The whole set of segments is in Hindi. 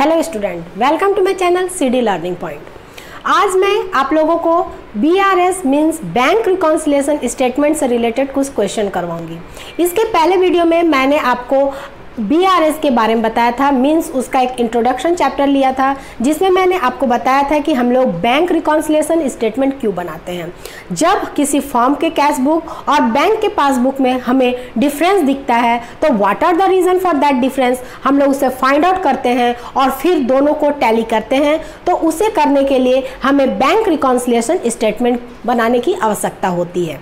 Hello student, welcome to my channel CD learning point. आज मैं आप लोगों को BRS means bank reconciliation statement से रिलेटेड कुछ क्वेश्चन करवाऊंगी। इसके पहले वीडियो में मैंने आपको BRS के बारे में बताया था, मीन्स उसका एक इंट्रोडक्शन चैप्टर लिया था जिसमें मैंने आपको बताया था कि हम लोग बैंक रिकॉन्सिलिएशन स्टेटमेंट क्यों बनाते हैं। जब किसी फर्म के कैश बुक और बैंक के पासबुक में हमें डिफरेंस दिखता है तो what are the reason for that difference, हम लोग उसे फाइंड आउट करते हैं और फिर दोनों को टैली करते हैं। तो उसे करने के लिए हमें बैंक रिकॉन्सिलिएशन स्टेटमेंट बनाने की आवश्यकता होती है।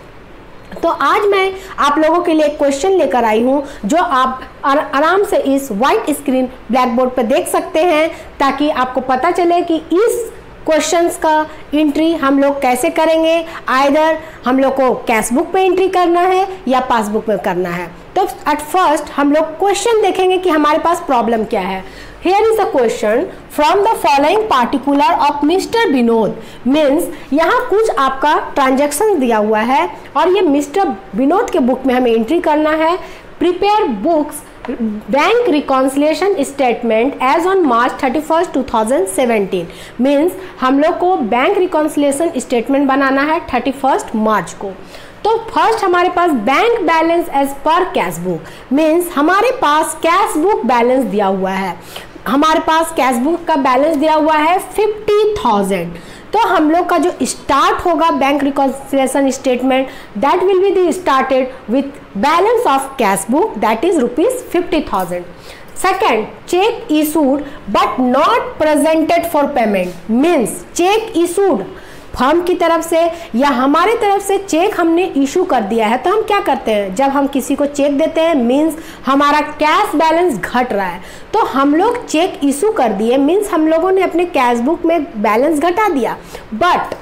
तो आज मैं आप लोगों के लिए एक क्वेश्चन लेकर आई हूं जो आप आराम से इस वाइट स्क्रीन ब्लैक बोर्ड पर देख सकते हैं, ताकि आपको पता चले कि इस क्वेश्चंस का एंट्री हम लोग कैसे करेंगे। आइदर हम लोग को कैश बुक पे एंट्री करना है या पासबुक में करना है। तो एट फर्स्ट हम लोग क्वेश्चन देखेंगे कि हमारे पास प्रॉब्लम क्या है। Here is a question from the following particular of Mr. Vinod. Means यहाँ कुछ आपका ट्रांजेक्शन दिया हुआ है और ये मिस्टर विनोद के बुक में हमें एंट्री करना है। Prepare books bank reconciliation statement as on March 31, 2017। Means हम लोग को बैंक रिकॉन्सिलिएशन स्टेटमेंट बनाना है 31 मार्च को। तो फर्स्ट हमारे पास bank balance as per cash book, means हमारे पास कैश बुक बैलेंस दिया हुआ है। हमारे पास कैश बुक का बैलेंस दिया हुआ है 50,000। तो हम लोग का जो स्टार्ट होगा bank reconciliation statement, that will be the started with balance of cash book that is ₹50,000। Second, check issued but not presented for payment. Means check issued firm की तरफ से या हमारे तरफ से चेक हमने इशू कर दिया है। तो हम क्या करते हैं, जब हम किसी को चेक देते हैं मीन्स हमारा कैश बैलेंस घट रहा है, तो हम लोग चेक इशू कर दिए, मीन्स हम लोगों ने अपने कैश बुक में बैलेंस घटा दिया। But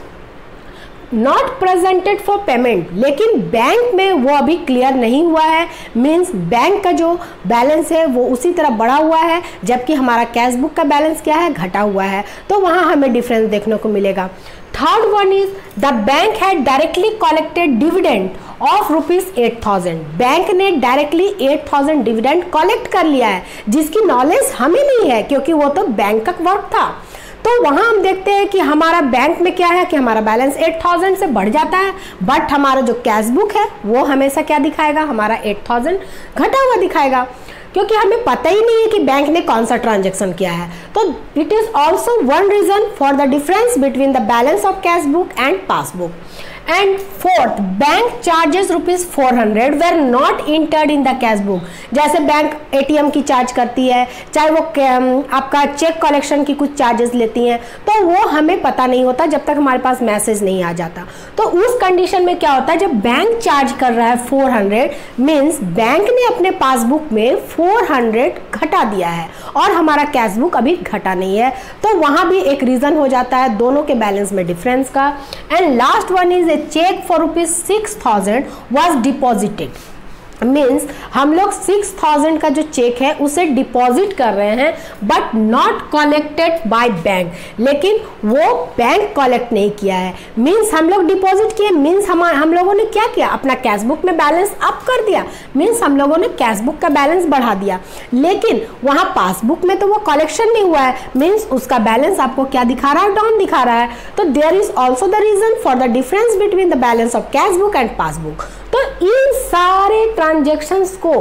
not presented for payment, लेकिन बैंक में वो अभी क्लियर नहीं हुआ है। मीन्स बैंक का जो बैलेंस है वो उसी तरह बढ़ा हुआ है, जबकि हमारा कैश बुक का बैलेंस क्या है, घटा हुआ है। तो वहाँ हमें डिफरेंस देखने को मिलेगा। Third one is the bank had directly collected dividend of ₹8,000। Bank ने डायरेक्टली 8,000 डिविडेंड कलेक्ट कर लिया है, जिसकी नॉलेज हमें नहीं है क्योंकि वो तो बैंक का वर्क था। तो वहाँ हम देखते हैं कि हमारा बैंक में क्या है कि हमारा बैलेंस 8,000 से बढ़ जाता है, बट हमारा जो कैश बुक है वो हमेशा क्या दिखाएगा, हमारा 8,000 घटा हुआ दिखाएगा, क्योंकि हमें पता ही नहीं है कि बैंक ने कौन सा ट्रांजैक्शन किया है। तो it is also one reason for the difference between the balance of cash book and passbook. And fourth, bank charges ₹400 were not entered in the cash book. जैसे बैंक ATM की चार्ज करती है, चाहे वो आपका चेक कलेक्शन की कुछ चार्जेस लेती हैं, तो वो हमें पता नहीं होता जब तक हमारे पास मैसेज नहीं आ जाता। तो उस कंडीशन में क्या होता है, जब बैंक चार्ज कर रहा है 400, मीन्स बैंक ने अपने पासबुक में 400 घटा दिया है और हमारा कैश बुक अभी घटा नहीं है। तो वहाँ भी एक रीज़न हो जाता है दोनों के बैलेंस में डिफरेंस का। And last one is cheque for ₹6,000 was deposited। Means हम लोग 6,000 का जो चेक है उसे डिपॉजिट कर रहे हैं, but not collected by bank, लेकिन वो बैंक कलेक्ट नहीं किया है। मीन्स हम लोग डिपॉजिट किए, मीन्स हम लोगों ने क्या किया, अपना कैश बुक में बैलेंस अप कर दिया, मीन्स हम लोगों ने कैश बुक का बैलेंस बढ़ा दिया, लेकिन वहाँ पासबुक में तो वो कलेक्शन नहीं हुआ है, मीन्स उसका बैलेंस आपको क्या दिखा रहा है, डाउन दिखा रहा है। तो there is also the reason for the difference between the balance of cash book and passbook. तो इन सारे ट्रांजैक्शंस को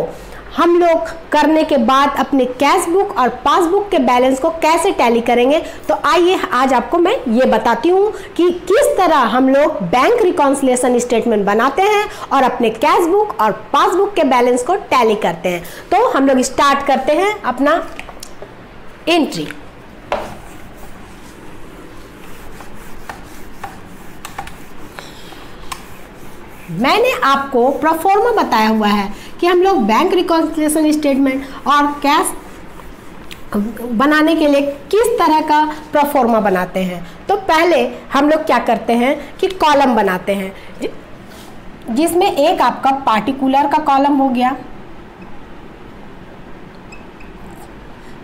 हम लोग करने के बाद अपने कैश बुक और पासबुक के बैलेंस को कैसे टैली करेंगे, तो आइए आज आपको मैं ये बताती हूँ कि किस तरह हम लोग बैंक रिकॉन्सिलिएशन स्टेटमेंट बनाते हैं और अपने कैश बुक और पासबुक के बैलेंस को टैली करते हैं। तो हम लोग स्टार्ट करते हैं अपना एंट्री। मैंने आपको प्रोफॉर्मा बताया हुआ है कि हम लोग बैंक रिकॉन्सिलिएशन स्टेटमेंट और कैश बनाने के लिए किस तरह का प्रोफॉर्मा बनाते हैं। तो पहले हम लोग क्या करते हैं कि कॉलम बनाते हैं, जिसमें एक आपका पार्टिकुलर का कॉलम हो गया,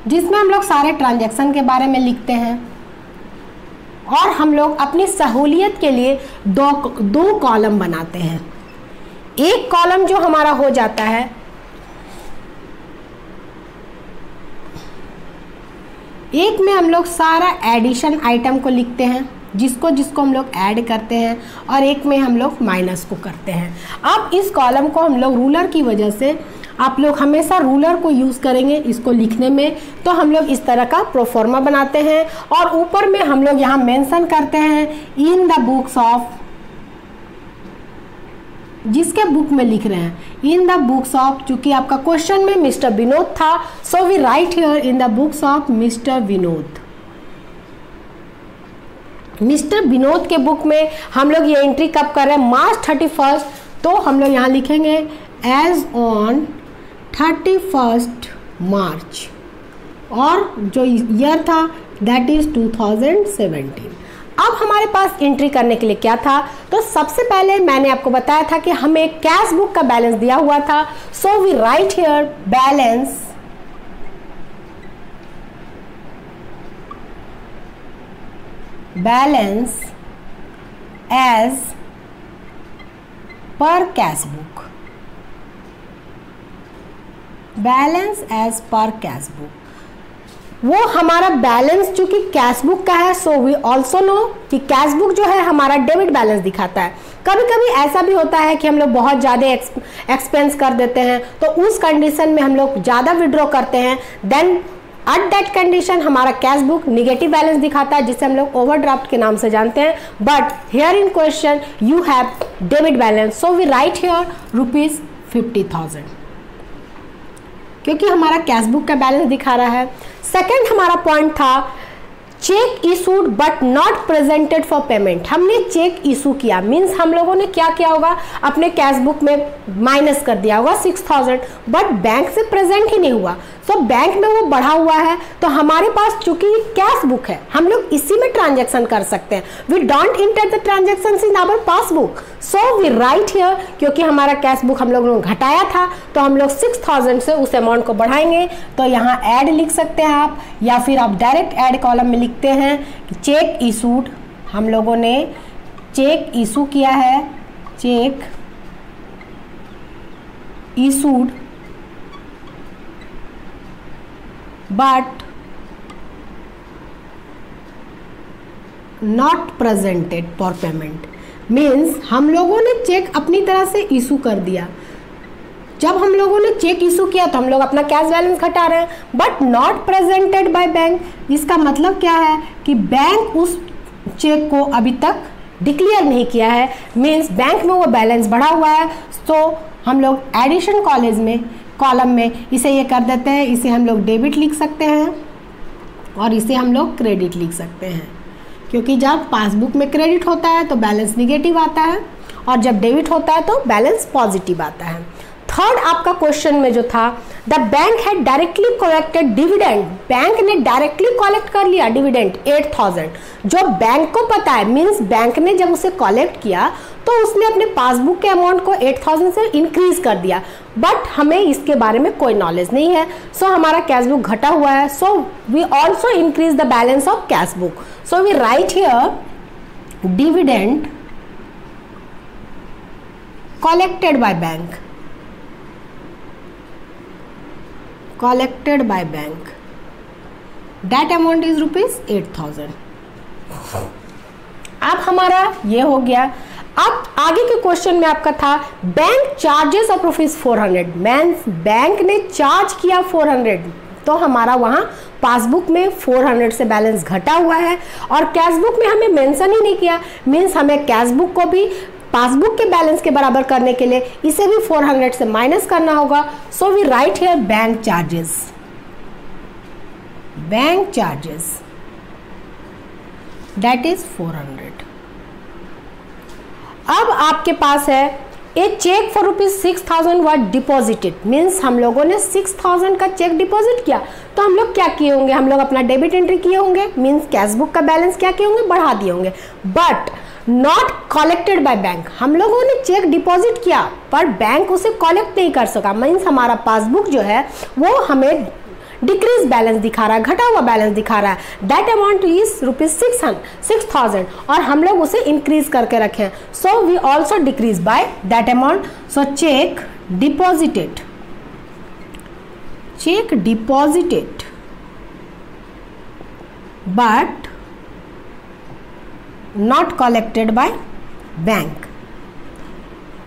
जिसमें हम लोग सारे ट्रांजैक्शन के बारे में लिखते हैं, और हम लोग अपनी सहूलियत के लिए दो कॉलम बनाते हैं। एक कॉलम जो हमारा हो जाता है एक में हम लोग सारा एडिशन आइटम को लिखते हैं, जिसको जिसको हम लोग ऐड करते हैं, और एक में हम लोग माइनस को करते हैं। अब इस कॉलम को हम लोग रूलर की वजह से, आप लोग हमेशा रूलर को यूज़ करेंगे इसको लिखने में, तो हम लोग इस तरह का प्रोफॉर्मा बनाते हैं और ऊपर में हम लोग यहाँ मेंशन करते हैं इन द बुक्स ऑफ, जिसके बुक में लिख रहे हैं इन द बुक्स ऑफ, चूंकि आपका क्वेश्चन में मिस्टर विनोद था, so we write here in the books of Mr Vinod. Mr Vinod के बुक में हम लोग ये एंट्री कब कर रहे हैं, मार्च 31, तो हम लोग यहाँ लिखेंगे एज ऑन 31 मार्च, और जो ईयर था दैट इज 2017। अब हमारे पास एंट्री करने के लिए क्या था, तो सबसे पहले मैंने आपको बताया था कि हमें कैश बुक का बैलेंस दिया हुआ था, so we write here balance as per cash book, balance as per cash book. वो हमारा बैलेंस चूंकि कैश बुक का है, सो वी ऑल्सो नो कि कैश बुक जो है हमारा डेबिट बैलेंस दिखाता है। कभी कभी ऐसा भी होता है कि हम लोग बहुत ज़्यादा एक्सपेंस कर देते हैं, तो उस कंडीशन में हम लोग ज़्यादा विड्रॉ करते हैं, देन एट दैट कंडीशन हमारा कैश बुक निगेटिव बैलेंस दिखाता है, जिसे हम लोग ओवरड्राफ्ट के नाम से जानते हैं। But here in question you have debit balance, so we write here ₹50,000, क्योंकि हमारा कैश बुक का बैलेंस दिखा रहा है। सेकेंड हमारा पॉइंट था check issued but not presented for payment. हमने चेक इशू किया, मीन्स हम लोगों ने क्या किया होगा, अपने कैश बुक में माइनस कर दिया होगा 6,000, बट बैंक से प्रेजेंट ही नहीं हुआ, सो बैंक में वो बढ़ा हुआ है। तो हमारे पास चूंकि कैश बुक है, हम लोग इसी में ट्रांजेक्शन कर सकते हैं। We don't enter the transaction in our passbook, so we write here, क्योंकि हमारा कैश बुक हम लोगों ने घटाया था, तो हम लोग 6,000 से उस अमाउंट को बढ़ाएंगे। तो यहाँ ऐड लिख सकते हैं आप, या फिर आप डायरेक्ट ऐड कॉलम में लिखते हैं कि चेक इशूड, हम लोगों ने चेक इशू किया है, check issued but not presented for payment. Means हम लोगों ने चेक अपनी तरह से इशू कर दिया। जब हम लोगों ने चेक इशू किया तो हम लोग अपना कैश बैलेंस घटा रहे हैं, but not presented by bank. इसका मतलब क्या है कि बैंक उस चेक को अभी तक डिक्लेयर नहीं किया है, मीन्स बैंक में वो बैलेंस बढ़ा हुआ है। तो हम लोग एडिशन कॉलम में इसे ये कर देते हैं, इसे हम लोग डेबिट लिख सकते हैं और इसे हम लोग क्रेडिट लिख सकते हैं, क्योंकि जब पासबुक में क्रेडिट होता है तो बैलेंस निगेटिव आता है, और जब डेबिट होता है तो बैलेंस पॉजिटिव आता है। थर्ड आपका क्वेश्चन में जो था, the bank had directly collected dividend, bank ने डायरेक्टली कलेक्ट कर लिया डिविडेंड 8,000, जो बैंक को पता है, मीन्स बैंक ने जब उसे कलेक्ट किया तो उसने अपने पासबुक के अमाउंट को 8,000 से इंक्रीज कर दिया, बट हमें इसके बारे में कोई नॉलेज नहीं है। सो हमारा कैश बुक घटा हुआ है, so we also increase the balance of cash book, so we write here dividend collected by bank, collected by bank, that amount is ₹8,000। अब हमारा ये हो गया। अब आगे के क्वेश्चन में आपका था bank charges of ₹400, means bank ने चार्ज किया 400, तो हमारा वहाँ पासबुक में 400 से बैलेंस घटा हुआ है, और कैश बुक में हमें मेंशन ही नहीं किया, मीन्स हमें कैश बुक को भी पासबुक के बैलेंस के बराबर करने के लिए इसे भी 400 से माइनस करना होगा। So we write here bank charges, bank charges that is 400। अब आपके पास है a cheque for ₹6,000 was deposited, means हम लोगों ने 6,000 का चेक डिपॉजिट किया, तो हम लोग क्या किए होंगे, हम लोग अपना डेबिट एंट्री किए होंगे, मीन्स कैश बुक का बैलेंस क्या किए होंगे, बढ़ा दिए होंगे। But not collected by bank, हम लोगों ने चेक डिपॉजिट किया पर बैंक उसे कलेक्ट नहीं कर सका, मीन्स हमारा पासबुक जो है वो हमें डिक्रीज बैलेंस दिखा रहा है, घटा हुआ बैलेंस दिखा रहा है। दैट अमाउंट इज ₹6,000 और हम लोग उसे इंक्रीज करके रखें, so we also decrease by that amount. So cheque deposited but not collected by bank.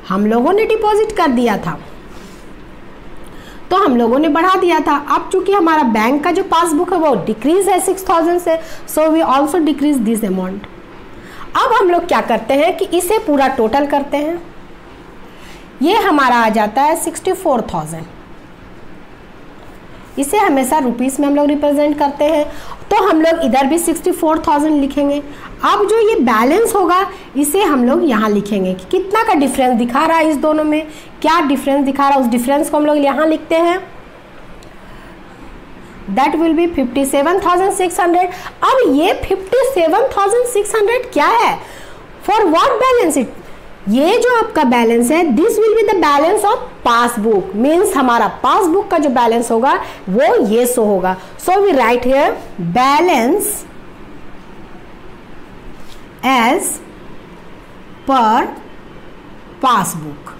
हम लोगों ने डिपॉजिट कर दिया था तो हम लोगों ने बढ़ा दिया था। अब चूंकि हमारा बैंक का जो पासबुक है वो डिक्रीज है 6000 से, so we also decrease this amount. अब हम लोग क्या करते हैं कि इसे पूरा टोटल करते हैं। ये हमारा आ जाता है 64,000। इसे हमेशा रुपीस में हम लोग रिप्रेजेंट करते हैं, तो हम लोग इधर भी 64,000 लिखेंगे। अब जो ये बैलेंस होगा इसे हम लोग यहाँ लिखेंगे कि कितना का डिफरेंस दिखा रहा है इस दोनों में, क्या डिफरेंस दिखा रहा है, उस डिफरेंस को हम लोग यहाँ लिखते हैं। That will be 57,600। अब ये 57,600 क्या है, फॉर व्हाट बैलेंस इट, ये जो आपका बैलेंस है this will be the balance of passbook, means हमारा पासबुक का जो बैलेंस होगा वो ये सो होगा। So we write here balance as per passbook.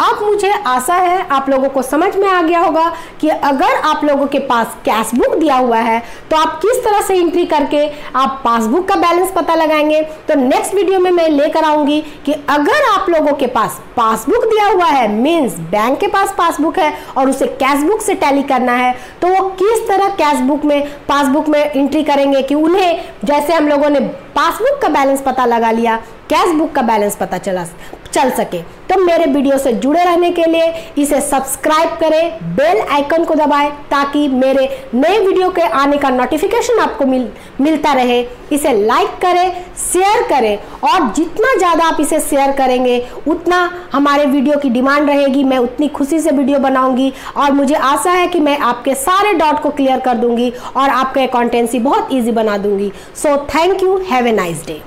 अब मुझे आशा है आप लोगों को समझ में आ गया होगा कि अगर आप लोगों के पास कैश बुक दिया हुआ है तो आप किस तरह से एंट्री करके आप पासबुक का बैलेंस पता लगाएंगे। तो नेक्स्ट वीडियो में मैं लेकर आऊंगी कि अगर आप लोगों के पास पासबुक दिया हुआ है, मीन्स बैंक के पास पासबुक है और उसे कैश बुक से टैली करना है, तो वो किस तरह कैश बुक में पासबुक में एंट्री करेंगे कि उन्हें जैसे हम लोगों ने पासबुक का बैलेंस पता लगा लिया, कैश बुक का बैलेंस पता चल सके। तो मेरे वीडियो से जुड़े रहने के लिए इसे सब्सक्राइब करें, बेल आइकन को दबाएं ताकि मेरे नए वीडियो के आने का नोटिफिकेशन आपको मिलता रहे। इसे लाइक करें, शेयर करें, और जितना ज़्यादा आप इसे शेयर करेंगे उतना हमारे वीडियो की डिमांड रहेगी, मैं उतनी खुशी से वीडियो बनाऊंगी और मुझे आशा है कि मैं आपके सारे डाउट को क्लियर कर दूंगी और आपका अकाउंटेंसी बहुत ईजी बना दूंगी। So thank you, have a nice day.